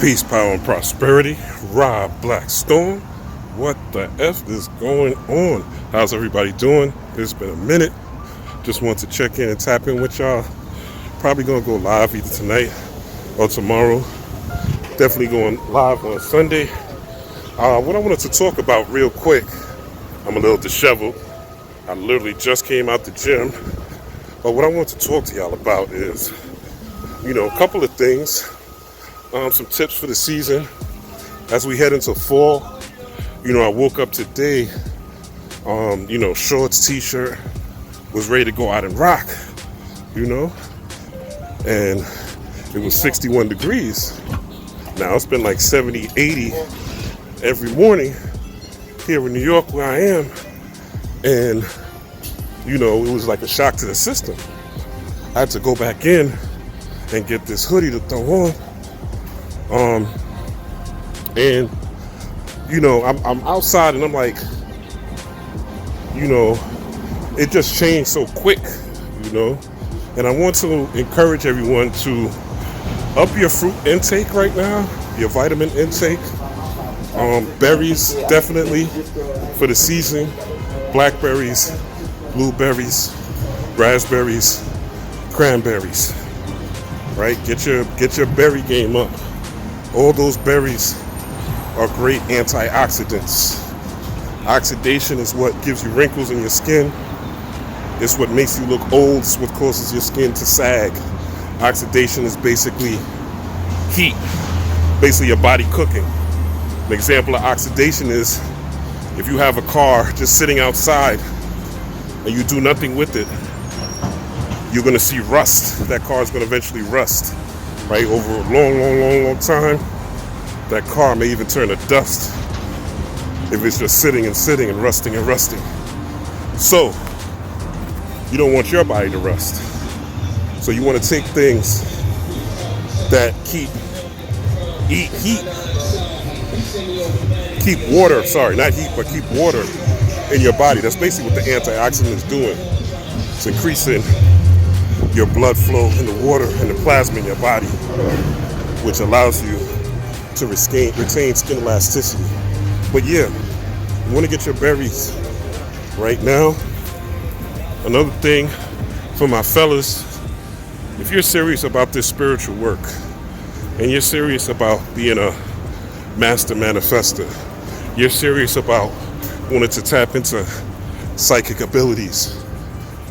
Peace, power, and prosperity. Rob Blackstone. What the F is going on? How's everybody doing? It's been a minute. Just want to check in and tap in with y'all. Probably going to go live either tonight or tomorrow. Definitely going live on Sunday. What I wanted to talk about real quick, I'm a little disheveled. I literally just came out the gym. But what I want to talk to y'all about is, a couple of things. Some tips for the season as we head into fall. I woke up today, shorts, t-shirt, was ready to go out and rock, and it was 61 degrees. Now it's been like 70, 80 every morning here in New York where I am. And, it was like a shock to the system. I had to go back in and get this hoodie to throw on. I'm outside and I'm like, it just changed so quick, and I want to encourage everyone to up your fruit intake right now, your vitamin intake. Berries, definitely, for the season. Blackberries, blueberries, raspberries, cranberries, right? Get your berry game up. All those berries are great antioxidants. Oxidation is what gives you wrinkles in your skin. It's what makes you look old. It's what causes your skin to sag. Oxidation is basically heat, basically your body cooking. An example of oxidation is if you have a car just sitting outside and you do nothing with it, you're going to see rust. That car is going to eventually rust, right? Over a long time, that car may even turn to dust if it's just sitting and rusting. So, you don't want your body to rust. So you want to take things that keep water, not heat, but keep water in your body. That's basically what the antioxidant is doing. It's increasing your blood flow in the water and the plasma in your body, which allows you to retain skin elasticity. But yeah, you want to get your berries right now. Another thing for my fellas, if you're serious about this spiritual work and you're serious about being a master manifester, you're serious about wanting to tap into psychic abilities,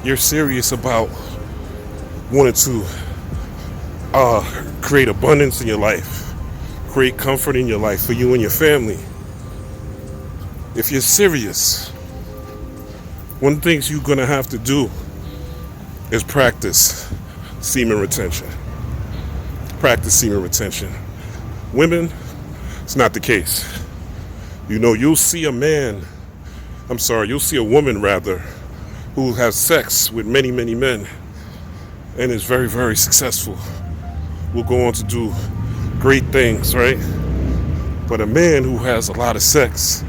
you're serious about wanting to create abundance in your life, create comfort in your life for you and your family. If you're serious, one of the things you're going to have to do is practice semen retention. Women, it's not the case. You'll see a woman rather, who has sex with many, many men and is very, very successful. Will go on to do great things, right? But a man who has a lot of sex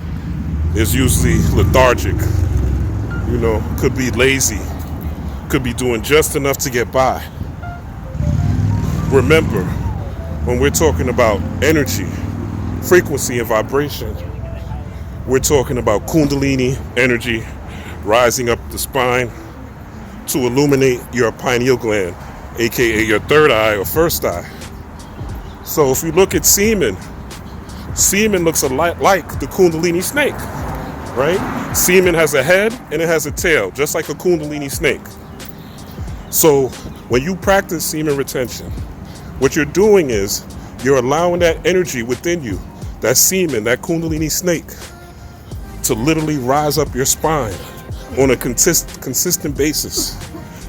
is usually lethargic, could be lazy, could be doing just enough to get by. Remember, when we're talking about energy, frequency, and vibration, we're talking about Kundalini energy rising up the spine to illuminate your pineal gland, aka your third eye or first eye. So if you look at semen looks a lot like the Kundalini snake, right? Semen has a head and it has a tail, just like a Kundalini snake. So when you practice semen retention, what you're doing is you're allowing that energy within you, that semen, that Kundalini snake, to literally rise up your spine on a consistent basis.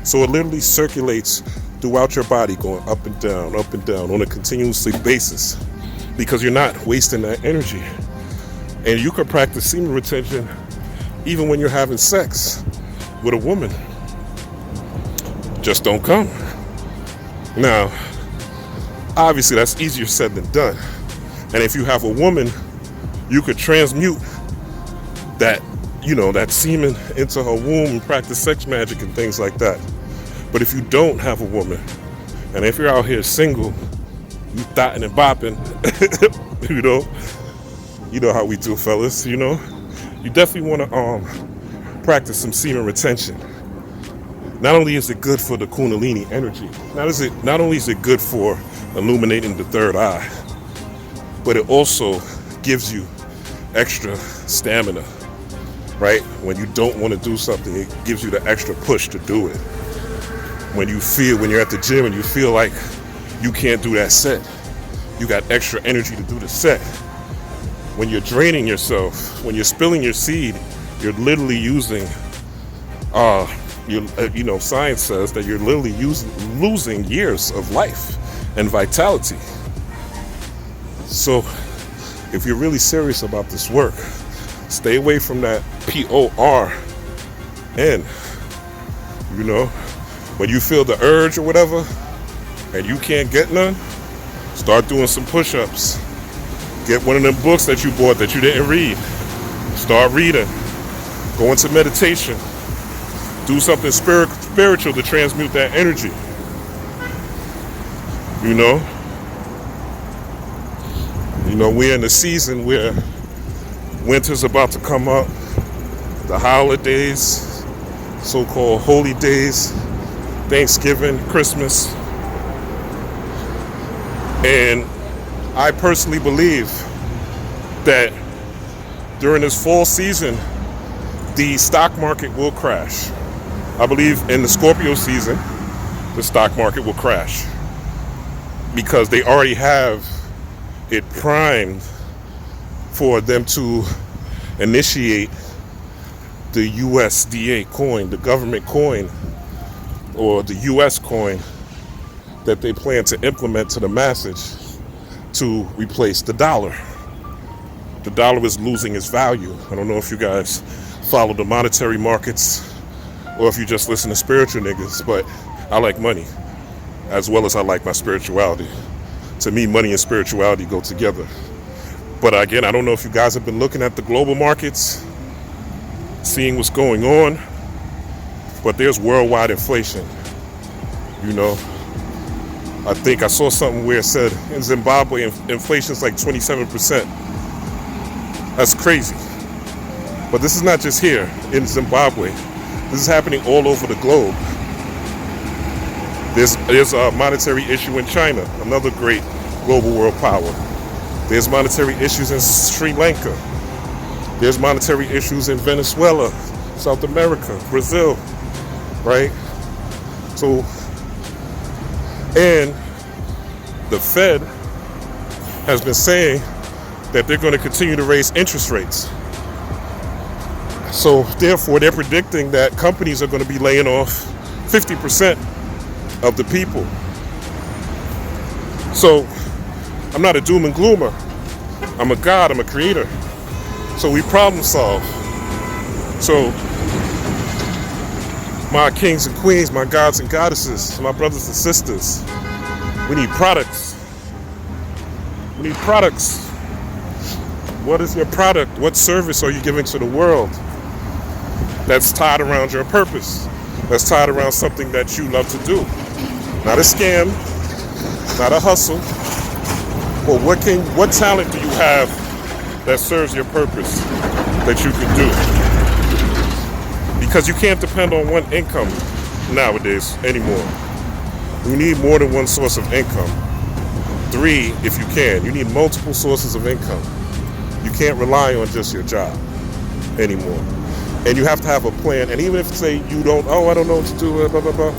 So it literally circulates throughout your body, going up and down on a continuously basis, because you're not wasting that energy. And you can practice semen retention even when you're having sex with a woman. Just don't come. Now, obviously that's easier said than done. And if you have a woman, you could transmute that semen into her womb and practice sex magic and things like that. But if you don't have a woman, and if you're out here single, You dotting and bopping, you know. You know how we do, fellas. You know, you definitely want to practice some semen retention. Not only is it good for the Kundalini energy, not only is it good for illuminating the third eye, but it also gives you extra stamina, right? When you don't want to do something, it gives you the extra push to do it. When you're at the gym and you feel like you can't do that set, you got extra energy to do the set. When you're draining yourself, when you're spilling your seed, you're literally using, science says that you're literally losing years of life and vitality. So if you're really serious about this work, stay away from that PORN. You know, when you feel the urge or whatever and you can't get none, start doing some push-ups. Get one of them books that you bought that you didn't read. Start reading. Go into meditation. Do something spiritual to transmute that energy. You know, we're in the season where winter's about to come up. The holidays, so-called holy days, Thanksgiving, Christmas. And I personally believe that during this fall season, the stock market will crash. I believe in the Scorpio season, the stock market will crash because they already have it primed for them to initiate the USDA coin, the government coin, or the US coin that they plan to implement to the masses to replace the dollar. The dollar is losing its value. I don't know if you guys follow the monetary markets or if you just listen to spiritual niggas, but I like money as well as I like my spirituality. To me, money and spirituality go together. But again, I don't know if you guys have been looking at the global markets, seeing what's going on, but there's worldwide inflation. You know, I think I saw something where it said in Zimbabwe inflation is like 27%. That's crazy. But this is not just here in Zimbabwe. This is happening all over the globe. There's a monetary issue in China, another great global world power. There's monetary issues in Sri Lanka. There's monetary issues in Venezuela, South America, Brazil, right? So, and the Fed has been saying that they're going to continue to raise interest rates. So therefore, they're predicting that companies are going to be laying off 50% of the people. So I'm not a doom and gloomer. I'm a God, I'm a creator. So we problem solve. So my kings and queens, my gods and goddesses, my brothers and sisters, we need products. We need products. What is your product? What service are you giving to the world that's tied around your purpose? That's tied around something that you love to do. Not a scam, not a hustle. But what talent do you have that serves your purpose that you can do? Because you can't depend on one income nowadays anymore. You need more than one source of income. 3, if you can. You need multiple sources of income. You can't rely on just your job anymore. And you have to have a plan. And even if, say, you don't, I don't know what to do, blah, blah, blah.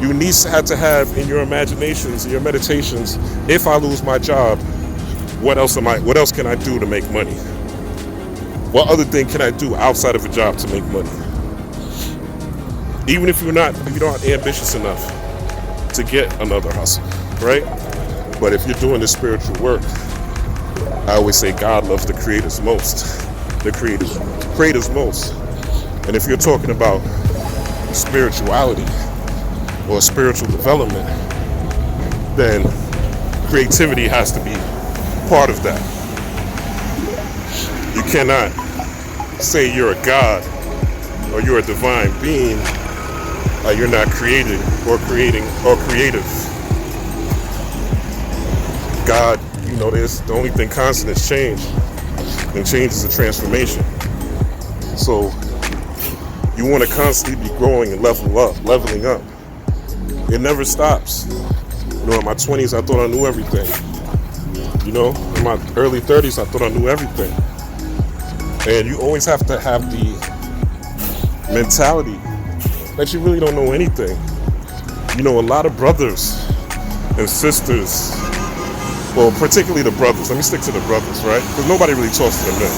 You need to have in your imaginations, in your meditations, if I lose my job, what else can I do to make money? What other thing can I do outside of a job to make money? Even if you're not ambitious enough to get another hustle, right? But if you're doing the spiritual work, I always say God loves the creators most. The creators most. And if you're talking about spirituality or spiritual development, then creativity has to be part of that. You cannot say you're a God or you're a divine being, you're not created or creating or creative. God, there's the only thing constant is change, and change is a transformation. So you want to constantly be growing and leveling up. It never stops. In my 20s, I thought I knew everything. In my early 30s, I thought I knew everything. And you always have to have the mentality that you really don't know anything. A lot of brothers and sisters, well, particularly the brothers. Let me stick to the brothers, right? Because nobody really talks to the men.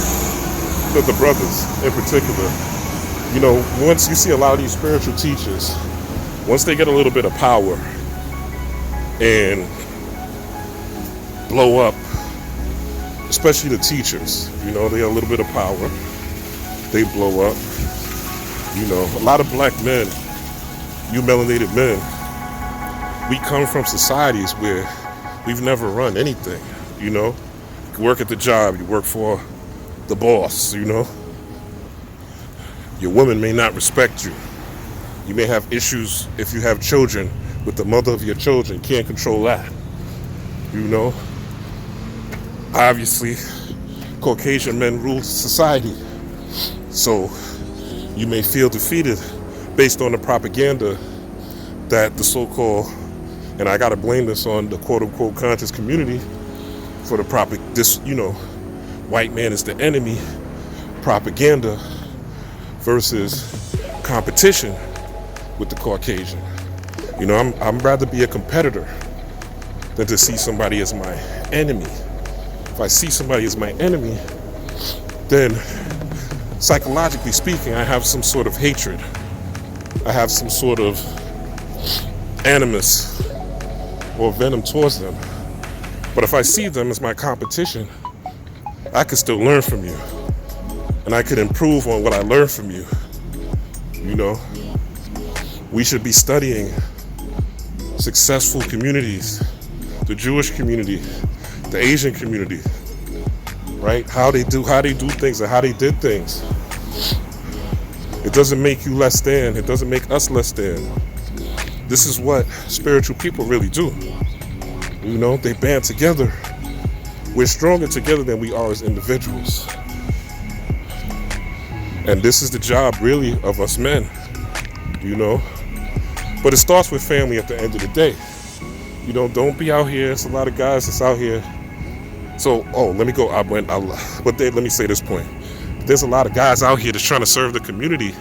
But the brothers in particular, once you see a lot of these spiritual teachers, once they get a little bit of power and blow up, especially the teachers, they have a little bit of power, they blow up. A lot of black men, you melanated men, we come from societies where we've never run anything. You work at the job, you work for the boss. Your woman may not respect you. You may have issues if you have children with the mother of your children. Can't control that. Obviously, Caucasian men rule society. So you may feel defeated based on the propaganda that the so-called, and I gotta blame this on the quote-unquote conscious community for the white man is the enemy propaganda versus competition with the Caucasian. I'm rather be a competitor than to see somebody as my enemy. If I see somebody as my enemy, then psychologically speaking, I have some sort of hatred. I have some sort of animus or venom towards them. But if I see them as my competition, I could still learn from you. And I could improve on what I learned from you. We should be studying successful communities, the Jewish community, the Asian community, right? How they do things and how they did things. It doesn't make you less than. It doesn't make us less than. This is what spiritual people really do. They band together. We're stronger together than we are as individuals. And this is the job really of us men, But it starts with family at the end of the day. Don't be out here. It's a lot of guys that's out here. So, let me go. Let me say this point. There's a lot of guys out here that's trying to serve the community,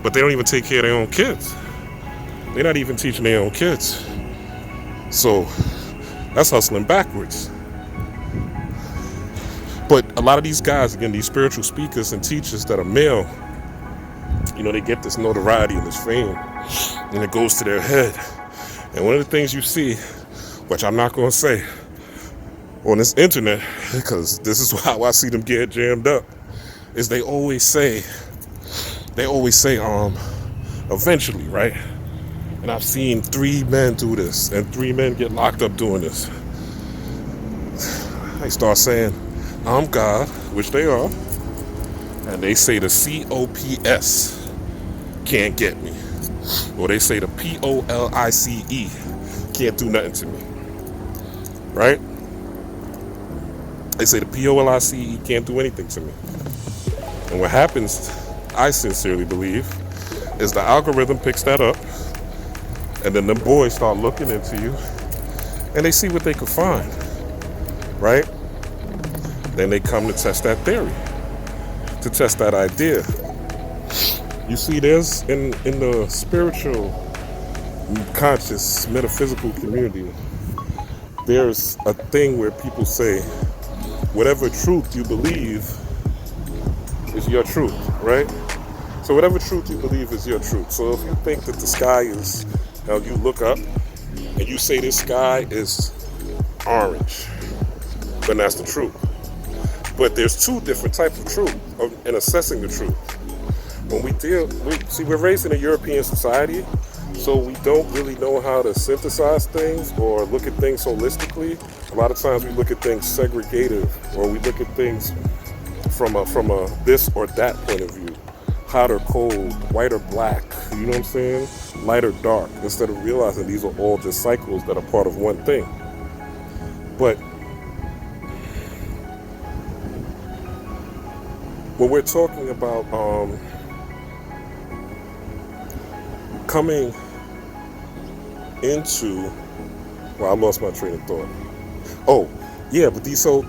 but they don't even take care of their own kids. They're not even teaching their own kids. So, that's hustling backwards. But a lot of these guys, again, these spiritual speakers and teachers that are male, they get this notoriety and this fame, and it goes to their head. And one of the things you see, which I'm not going to say on this internet, because this is how I see them get jammed up, is they always say, eventually, right? And I've seen 3 men do this, and 3 men get locked up doing this. They start saying, I'm God, which they are, and they say the COPS can't get me. Or they say the POLICE can't do nothing to me. Right? They say the POLICE can't do anything to me. And what happens, I sincerely believe, is the algorithm picks that up, and then the boys start looking into you, and they see what they can find. Right? Then they come to test that theory, to test that idea. You see, there's in the spiritual, conscious, metaphysical community, there's a thing where people say, whatever truth you believe is your truth, right? So whatever truth you believe is your truth. So if you think that the sky is, now you look up and you say this sky is orange, then that's the truth. But there's 2 different types of truth in assessing the truth. When we're raised in a European society, so we don't really know how to synthesize things or look at things holistically. A lot of times we look at things segregative, or we look at things from a this or that point of view. Hot or cold, white or black, you know what I'm saying? Light or dark, instead of realizing these are all just cycles that are part of one thing. But when we're talking about coming into, well, I lost my train of thought. Oh, yeah, but so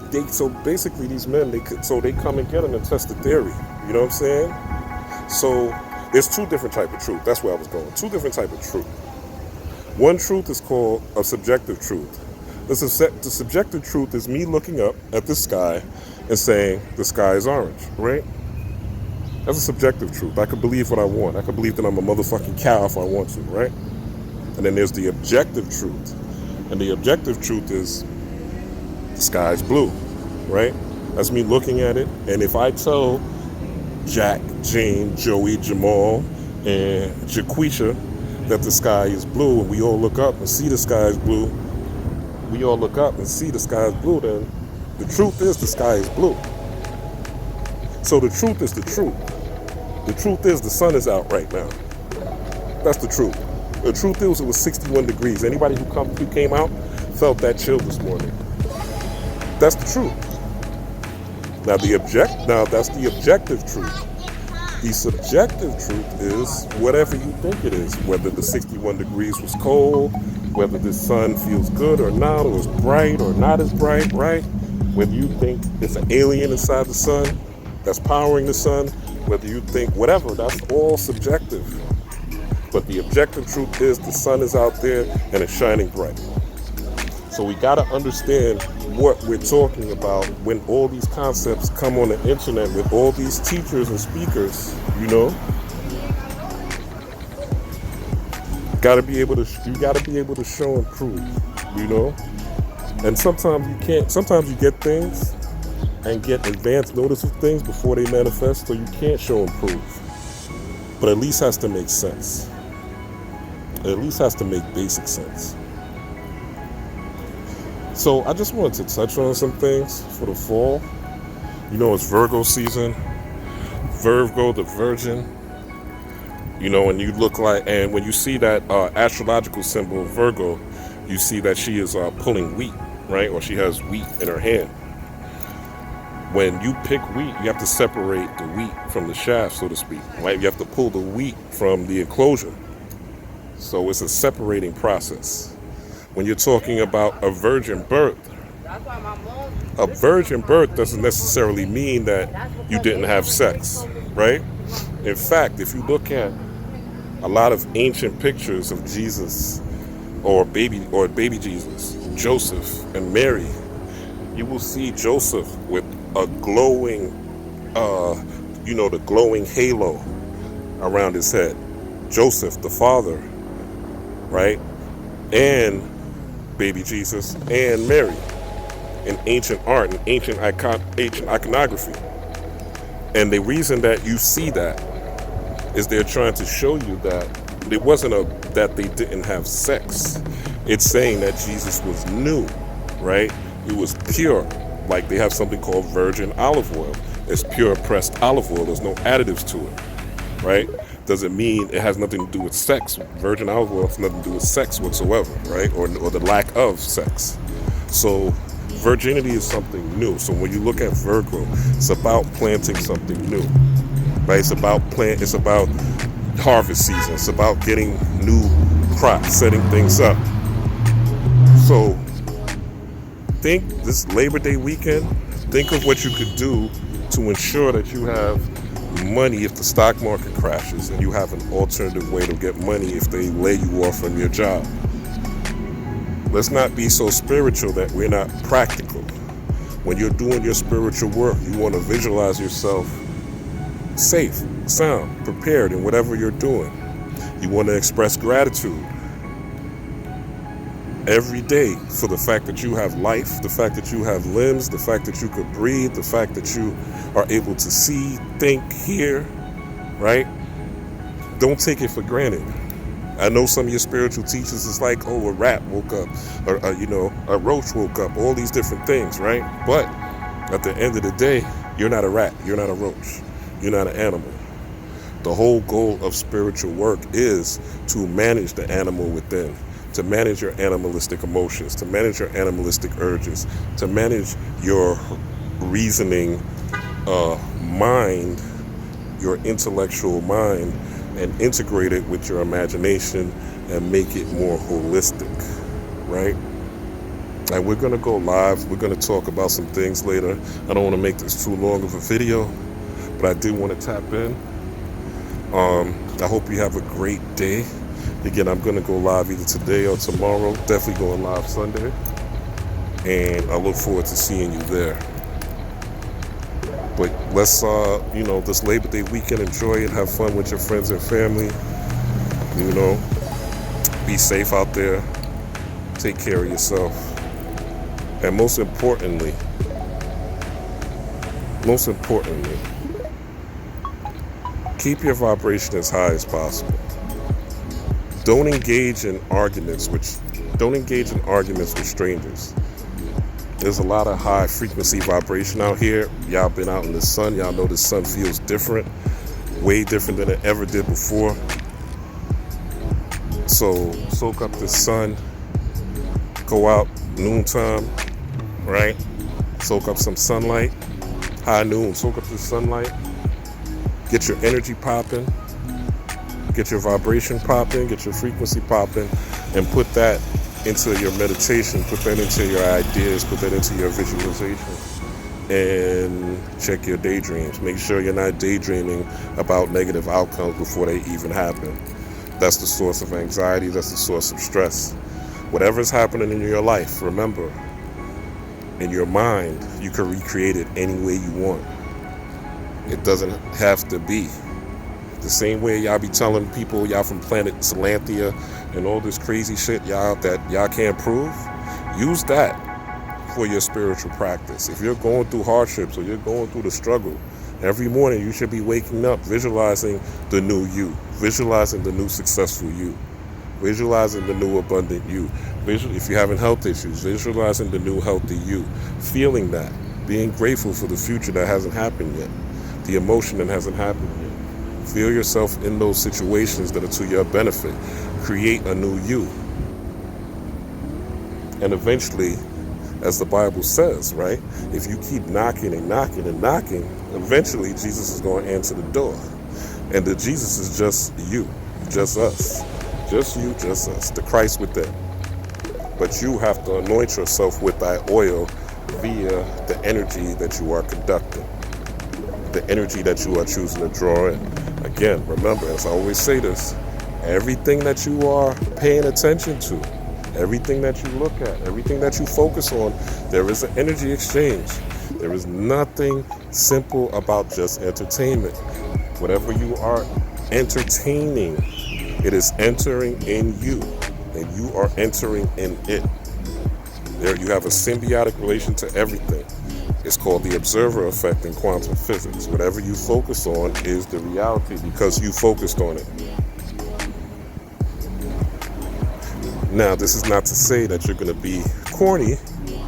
basically these men, they come and get them and test the theory. You know what I'm saying? So there's two different type of truth. That's where I was going. Two different type of truth. One truth is called a subjective truth. The subjective truth is me looking up at the sky and saying the sky is orange, right? That's a subjective truth. I can believe what I want. I can believe that I'm a motherfucking cow if I want to, right? And then there's the objective truth. And the objective truth is the sky's blue, right? That's me looking at it. And if I tell Jack, Jane, Joey, Jamal, and Jaquisha that the sky is blue, and we all look up and see the sky is blue, then the truth is the sky is blue. So the truth is the truth. The truth is the sun is out right now. That's the truth. The truth is it was 61 degrees. Anybody who came out felt that chill this morning. That's the truth. Now that's the objective truth. The subjective truth is whatever you think it is, whether the 61 degrees was cold, whether the sun feels good or not, or is bright or not as bright, right? Whether you think it's an alien inside the sun that's powering the sun, whether you think whatever, that's all subjective. But the objective truth is the sun is out there and it's shining bright. So we got to understand what we're talking about when all these concepts come on the internet with all these teachers and speakers, you know. You gotta be able to show and prove, you know. And sometimes you get things and get advance notice of things before they manifest, so you can't show and prove. But at least has to make sense. It at least has to make basic sense. So I just wanted to touch on some things for the fall. You know, it's Virgo season. Virgo, the Virgin. You know, and when you see that astrological symbol Virgo, you see that she is pulling wheat, right? Or she has wheat in her hand. When you pick wheat, you have to separate the wheat from the shaft, so to speak, right? You have to pull the wheat from the enclosure. So it's a separating process. When you're talking about a virgin birth doesn't necessarily mean that you didn't have sex, right? In fact, if you look at a lot of ancient pictures of Jesus or baby Jesus, Joseph and Mary, you will see Joseph with a glowing, the glowing halo around his head. Joseph, the father, right? And baby Jesus and Mary in ancient art and ancient iconography. And the reason that you see that is they're trying to show you that it wasn't that they didn't have sex. It's saying that Jesus was new, right? He was pure. Like they have something called virgin olive oil. It's pure pressed olive oil. There's no additives to it, right? Doesn't mean it has nothing to do with sex. Virgin olive oil has nothing to do with sex whatsoever, right? Or the lack of sex. So virginity is something new. So when you look at Virgo, it's about planting something new, right? It's about harvest season. It's about getting new crops, setting things up. So think this Labor Day weekend, think of what you could do to ensure that you have money if the stock market crashes, and you have an alternative way to get money if they lay you off from your job. Let's not be so spiritual that we're not practical. When you're doing your spiritual work, you want to visualize yourself safe, sound, prepared in whatever you're doing. You want to express gratitude every day for the fact that you have life, the fact that you have limbs, the fact that you could breathe, the fact that you are able to see, think, hear, right? Don't take it for granted. I know some of your spiritual teachers is like, oh, a rat woke up, or a roach woke up, all these different things, right? But at the end of the day, you're not a rat, you're not a roach, you're not an animal. The whole goal of spiritual work is to manage the animal within, to manage your animalistic emotions, to manage your animalistic urges, to manage your reasoning mind, your intellectual mind, and integrate it with your imagination and make it more holistic, right? And we're going to go live. We're going to talk about some things later. I don't want to make this too long of a video, but I do want to tap in. I hope you have a great day. Again, I'm going to go live either today or tomorrow. Definitely going live Sunday. And I look forward to seeing you there. But let's, this Labor Day weekend, enjoy it. Have fun with your friends and family. Be safe out there. Take care of yourself. And most importantly, keep your vibration as high as possible. Don't engage in arguments with strangers. There's a lot of high frequency vibration out here. Y'all been out in the sun. Y'all know the sun feels different, way different than it ever did before. So soak up the sun. Go out noontime, right? Soak up some sunlight. High noon, soak up the sunlight. Get your energy popping. Get your vibration popping. Get your frequency popping. And put that into your meditation. Put that into your ideas. Put that into your visualization. And check your daydreams. Make sure you're not daydreaming about negative outcomes before they even happen. That's the source of anxiety. That's the source of stress. Whatever's happening in your life, remember, in your mind, you can recreate it any way you want. It doesn't have to be. The same way y'all be telling people y'all from planet Salanthia and all this crazy shit that y'all can't prove, use that for your spiritual practice. If you're going through hardships or you're going through the struggle, every morning you should be waking up visualizing the new you, visualizing the new successful you, visualizing the new abundant you. If you're having health issues, visualizing the new healthy you, feeling that, being grateful for the future that hasn't happened yet, the emotion that hasn't happened yet. Feel yourself in those situations that are to your benefit. Create a new you. And eventually, as the Bible says, right, if you keep knocking and knocking and knocking, eventually Jesus is going to answer the door. And the Jesus is just you, just us. Just you, just us, the Christ within. But you have to anoint yourself with thy oil via the energy that you are conducting, the energy that you are choosing to draw in. Again, remember, as I always say this, everything that you are paying attention to, everything that you look at, everything that you focus on, there is an energy exchange. There is nothing simple about just entertainment. Whatever you are entertaining, it is entering in you, and you are entering in it. There, you have a symbiotic relation to everything. It's called the observer effect in quantum physics. Whatever you focus on is the reality because you focused on it. Now, this is not to say that you're going to be corny,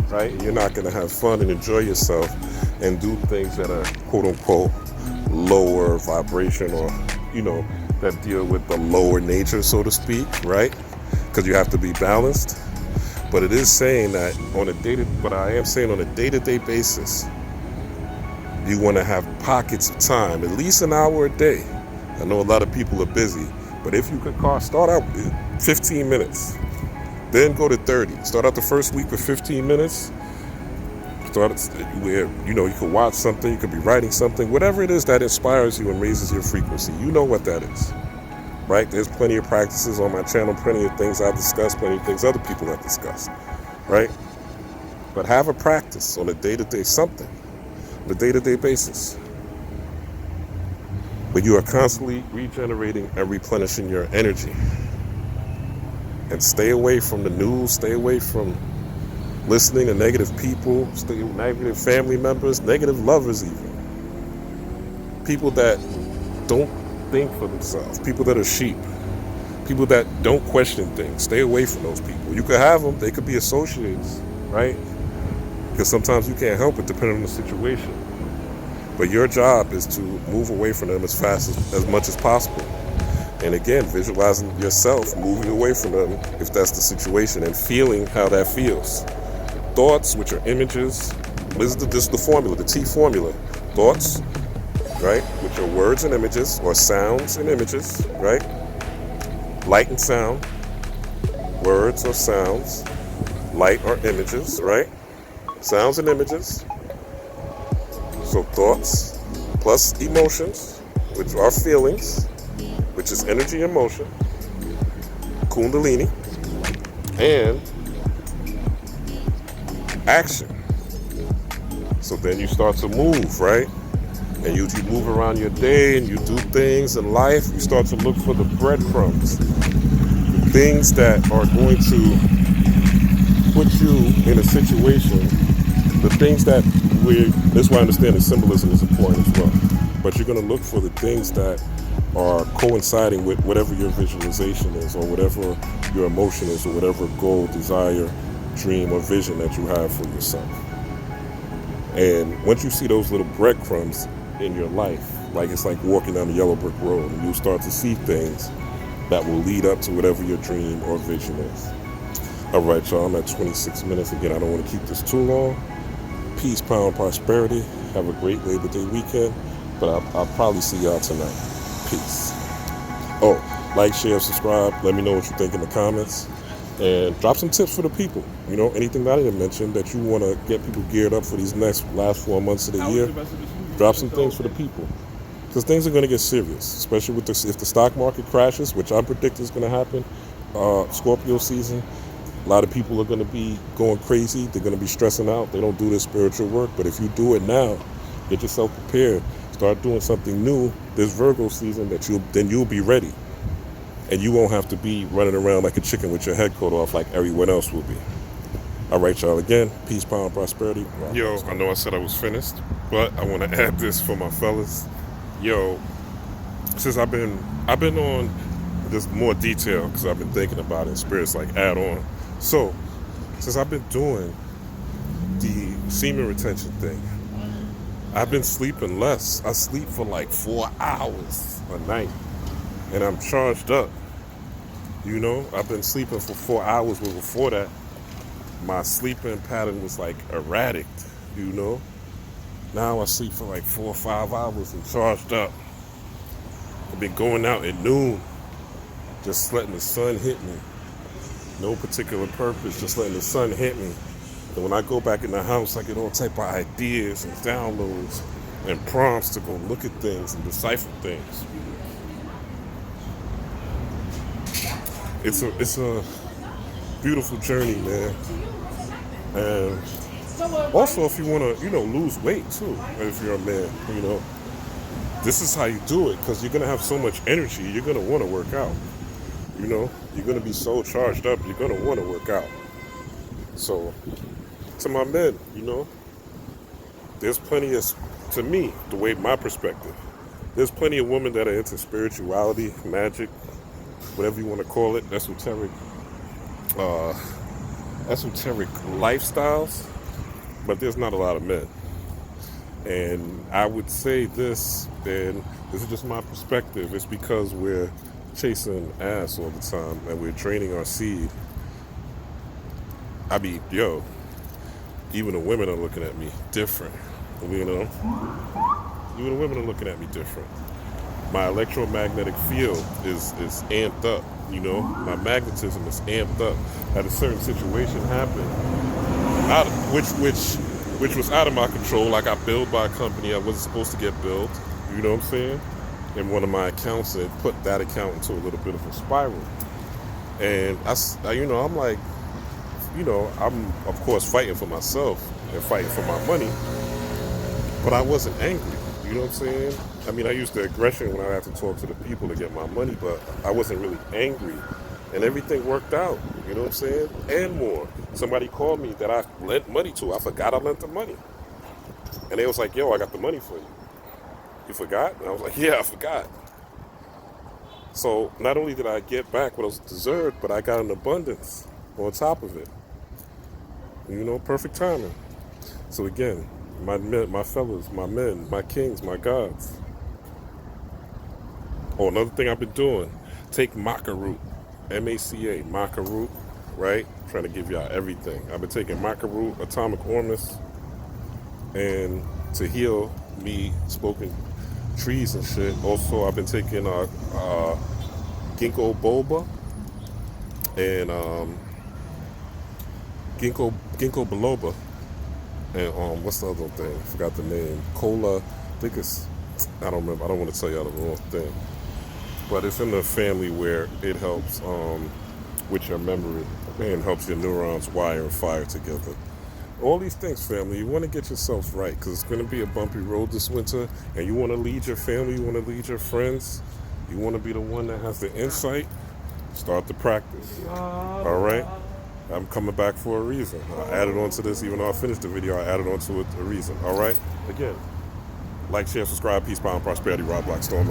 right? You're not going to have fun and enjoy yourself and do things that are quote-unquote lower vibration or, that deal with the lower nature, so to speak, right? Because you have to be balanced. But it is saying that on a day-to-day basis, you want to have pockets of time, at least an hour a day. I know a lot of people are busy, but if you could start out with 15 minutes, then go to 30. Start out the first week with 15 minutes. Start where, you could watch something, you could be writing something, whatever it is that inspires you and raises your frequency. You know what that is, right? There's plenty of practices on my channel, plenty of things I've discussed, plenty of things other people have discussed, right? But have a practice on a day-to-day something, on a day-to-day basis. But you are constantly regenerating and replenishing your energy. And stay away from the news, stay away from listening to negative people, negative family members, negative lovers even. People that don't think for themselves, people that are sheep, people that don't question things. Stay away from those people. You could have them, they could be associates, right? Because sometimes you can't help it depending on the situation. But your job is to move away from them as much as possible. And again, visualizing yourself moving away from them if that's the situation and feeling how that feels. Thoughts, which are images. This is the formula, the T formula. Thoughts, right, which are words and images, or sounds and images, right? Light and sound, words or sounds, light or images, right? Sounds and images. So thoughts plus emotions, which are feelings, which is energy and motion, Kundalini, and action. So then you start to move, right? And you move around your day and you do things in life. You start to look for the breadcrumbs, the things that are going to put you in a situation, the things that that's why I understand that symbolism is important as well. But you're going to look for the things that are coinciding with whatever your visualization is, or whatever your emotion is, or whatever goal, desire, dream, or vision that you have for yourself. And once you see those little breadcrumbs in your life, like it's like walking down the yellow brick road, and you start to see things that will lead up to whatever your dream or vision is. All right, y'all, I'm at 26 minutes. Again, I don't want to keep this too long. Peace, power, and prosperity. Have a great Labor Day weekend, but I'll probably see y'all tonight. Peace. Oh, like, share, subscribe. Let me know what you think in the comments. And drop some tips for the people. You know, anything that I didn't mention that you want to get people geared up for these last 4 months of the year. Drop some things for the people. Because things are going to get serious, especially with if the stock market crashes, which I predict is going to happen. Scorpio season, a lot of people are going to be going crazy. They're going to be stressing out. They don't do this spiritual work. But if you do it now, get yourself prepared. Start doing something new this Virgo season then you'll be ready. And you won't have to be running around like a chicken with your head cut off like everyone else will be. All right, y'all. Again, peace, power, and prosperity. Yo, I know I said I was finished, but I want to add this for my fellas. Yo, since I've been on this more detail because I've been thinking about it. Spirits like add on. So, since I've been doing the semen retention thing, I've been sleeping less. I sleep for like 4 hours a night, and I'm charged up. You know, I've been sleeping for 4 hours, but before that, my sleeping pattern was like erratic, you know. Now I sleep for like 4 or 5 hours and charged up. I've been going out at noon, just letting the sun hit me. No particular purpose, just letting the sun hit me. And when I go back in the house, I get all type of ideas and downloads and prompts to go look at things and decipher things. It's a beautiful journey, man. And also, if you want to, lose weight too, if you're a man, this is how you do it, because you're going to have so much energy. You're going to want to work out. You're going to be so charged up. You're going to want to work out. So, to my men, there's plenty of, to me, the way my perspective, there's plenty of women that are into spirituality, magic, whatever you want to call it, esoteric lifestyles, but there's not a lot of men. And I would say this, and this is just my perspective, it's because we're chasing ass all the time and we're draining our seed. I mean, even the women are looking at me different, Even the women are looking at me different. My electromagnetic field is amped up, my magnetism is amped up. Had a certain situation happen, which was out of my control. Like, I billed by a company I wasn't supposed to get billed, you know what I'm saying? And one of my accounts had put that account into a little bit of a spiral. And I'm like, I'm of course fighting for myself and fighting for my money, but I wasn't angry, you know what I'm saying? I mean, I used the aggression when I had to talk to the people to get my money, but I wasn't really angry. And everything worked out, you know what I'm saying? And more. Somebody called me that I lent money to. I forgot I lent the money. And they was like, yo, I got the money for you. You forgot? And I was like, yeah, I forgot. So not only did I get back what I was deserved, but I got an abundance on top of it. Perfect timing. So again, my men, my fellas, my men, my kings, my gods. Oh, another thing I've been doing, Take maca root, MACA, maca root, right? Trying to give y'all everything. I've been taking maca root, atomic ormus, and to heal me smoking trees and shit. Also, I've been taking ginkgo boba and ginkgo biloba and what's the other thing? I forgot the name. Cola. I think it's, I don't remember. I don't want to tell y'all the wrong thing. But it's in the family where it helps with your memory and helps your neurons wire and fire together. All these things, family, you want to get yourself right because it's going to be a bumpy road this winter, and you want to lead your family, you want to lead your friends, you want to be the one that has the insight. Start the practice. All right? I'm coming back for a reason. I added on to this, even though I finished the video, I added on to it a reason. All right? Again, like, share, subscribe, peace, power, and prosperity. Rob Black Storm.